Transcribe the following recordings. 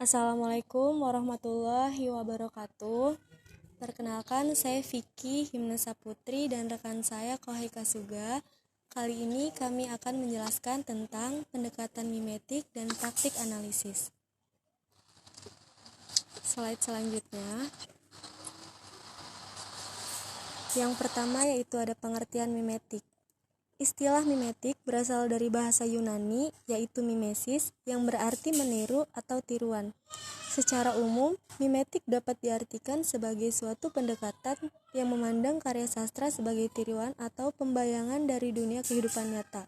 Assalamualaikum warahmatullahi wabarakatuh. Perkenalkan, saya Vicky Himnesa Putri dan rekan saya Kohei Kasuga. Kali ini kami akan menjelaskan tentang pendekatan mimetik dan taktik analisis. Slide selanjutnya. Yang pertama yaitu ada pengertian mimetik. Istilah mimetik berasal dari bahasa Yunani, yaitu mimesis, yang berarti meniru atau tiruan. Secara umum, mimetik dapat diartikan sebagai suatu pendekatan yang memandang karya sastra sebagai tiruan atau pembayangan dari dunia kehidupan nyata.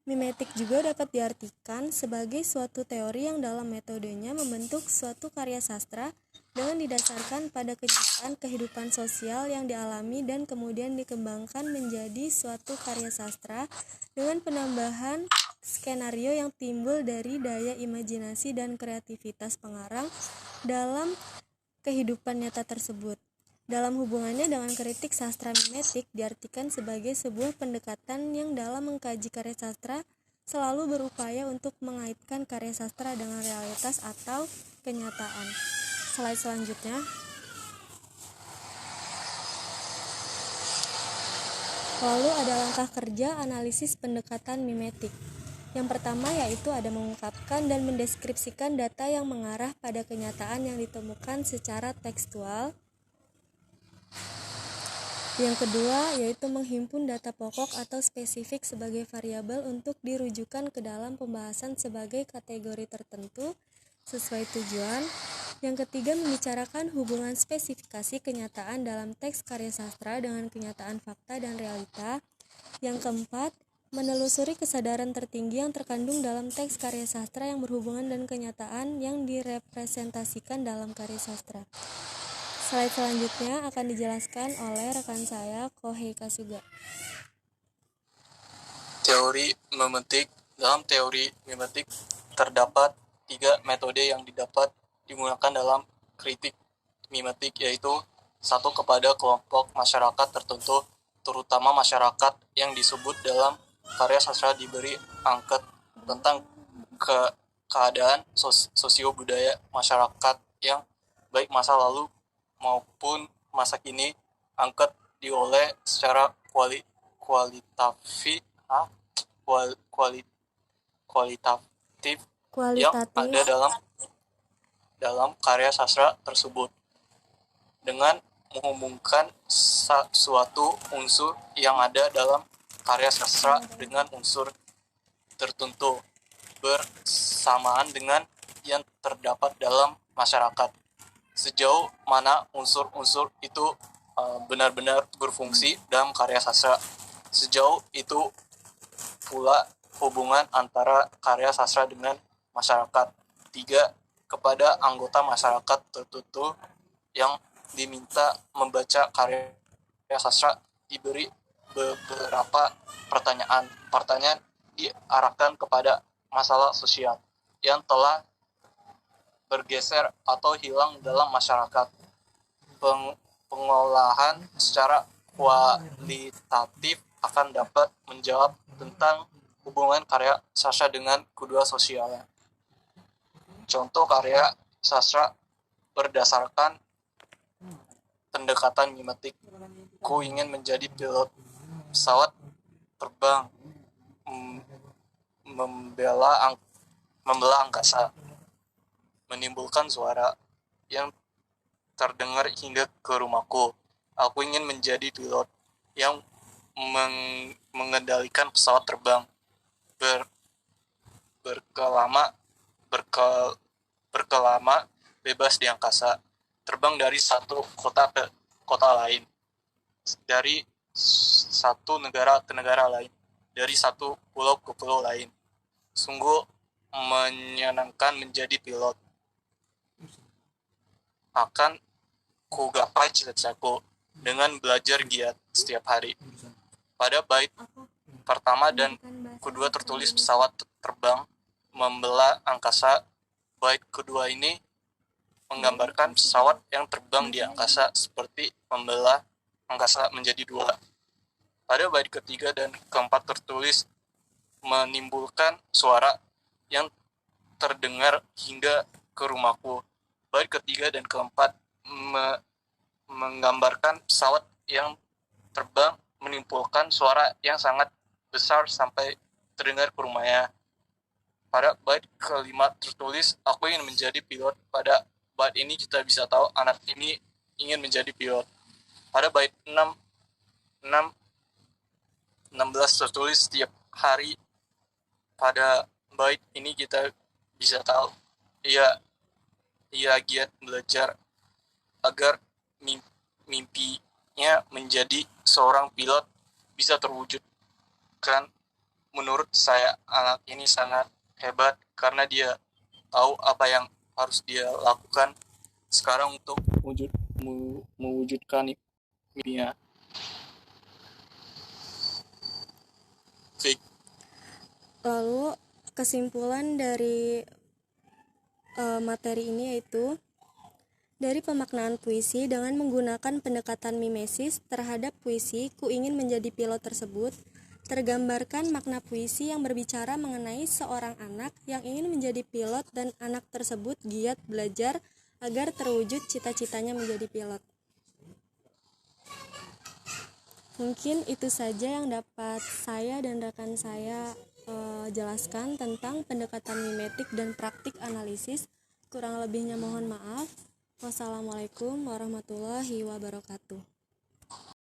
Mimetik juga dapat diartikan sebagai suatu teori yang dalam metodenya membentuk suatu karya sastra dengan didasarkan pada kenyataan kehidupan sosial yang dialami dan kemudian dikembangkan menjadi suatu karya sastra dengan penambahan skenario yang timbul dari daya imajinasi dan kreativitas pengarang dalam kehidupan nyata tersebut. Dalam hubungannya dengan kritik, sastra mimetik diartikan sebagai sebuah pendekatan yang dalam mengkaji karya sastra selalu berupaya untuk mengaitkan karya sastra dengan realitas atau kenyataan. Slide selanjutnya. Lalu ada langkah kerja analisis pendekatan mimetik. Yang pertama yaitu ada mengungkapkan dan mendeskripsikan data yang mengarah pada kenyataan yang ditemukan secara tekstual. Yang kedua yaitu menghimpun data pokok atau spesifik sebagai variabel untuk dirujukan ke dalam pembahasan sebagai kategori tertentu sesuai tujuan. Yang ketiga membicarakan hubungan spesifikasi kenyataan dalam teks karya sastra dengan kenyataan fakta dan realita. Yang keempat, menelusuri kesadaran tertinggi yang terkandung dalam teks karya sastra yang berhubungan dengan kenyataan yang direpresentasikan dalam karya sastra. Slide selanjutnya akan dijelaskan oleh rekan saya, Kohei Kasuga. Teori mimetik. Dalam teori mimetik terdapat 3 metode yang dapat digunakan dalam kritik mimetik, yaitu 1 kepada kelompok masyarakat tertentu, terutama masyarakat yang disebut dalam karya sastra diberi angket tentang keadaan sosio-budaya masyarakat yang baik masa lalu maupun masa kini. Angket dioleh secara kualitatif yang ada dalam karya sastra tersebut, dengan menghubungkan suatu unsur yang ada dalam karya sastra dengan unsur tertentu bersamaan dengan yang terdapat dalam masyarakat. Sejauh mana unsur-unsur itu benar-benar berfungsi dalam karya sastra, sejauh itu pula hubungan antara karya sastra dengan masyarakat. 3. Kepada anggota masyarakat tertentu yang diminta membaca karya sastra diberi beberapa pertanyaan. Pertanyaan diarahkan kepada masalah sosial yang telah bergeser atau hilang dalam masyarakat. Pengolahan secara kualitatif akan dapat menjawab tentang hubungan karya sastra dengan kedua sosialnya. Contoh karya sastra berdasarkan pendekatan mimetik. Ku ingin menjadi pilot pesawat terbang, membela angkasa, menimbulkan suara yang terdengar hingga ke rumahku. Aku ingin menjadi pilot yang mengendalikan pesawat terbang berkelama bebas di angkasa, terbang dari satu kota ke kota lain, dari satu negara ke negara lain, dari satu pulau ke pulau lain. Sungguh menyenangkan menjadi pilot. Akan ku gapai cita-citaku dengan belajar giat setiap hari. Pada bait pertama dan kedua tertulis pesawat terbang membela angkasa. Bait kedua ini menggambarkan pesawat yang terbang di angkasa seperti membelah angkasa menjadi 2. Pada bait ketiga dan keempat tertulis menimbulkan suara yang terdengar hingga ke rumahku. Bait ketiga dan keempat menggambarkan pesawat yang terbang menimbulkan suara yang sangat besar sampai terdengar ke rumahnya. Pada bait kelima tertulis, aku ingin menjadi pilot. Pada bait ini kita bisa tahu anak ini ingin menjadi pilot. Pada bait 16 tertulis setiap hari. Pada bait ini kita bisa tahu ia giat belajar agar mimpinya menjadi seorang pilot bisa terwujudkan. Menurut saya anak ini sangat hebat karena dia tahu apa yang harus dia lakukan sekarang untuk mewujudkan mimpinya. Lalu kesimpulan dari materi ini yaitu dari pemaknaan puisi dengan menggunakan pendekatan mimesis terhadap puisi Ku Ingin Menjadi Pilot tersebut, tergambarkan makna puisi yang berbicara mengenai seorang anak yang ingin menjadi pilot dan anak tersebut giat belajar agar terwujud cita-citanya menjadi pilot. Mungkin itu saja yang dapat saya dan rekan saya jelaskan tentang pendekatan mimetik dan praktik analisis. Kurang lebihnya mohon maaf. Wassalamualaikum warahmatullahi wabarakatuh.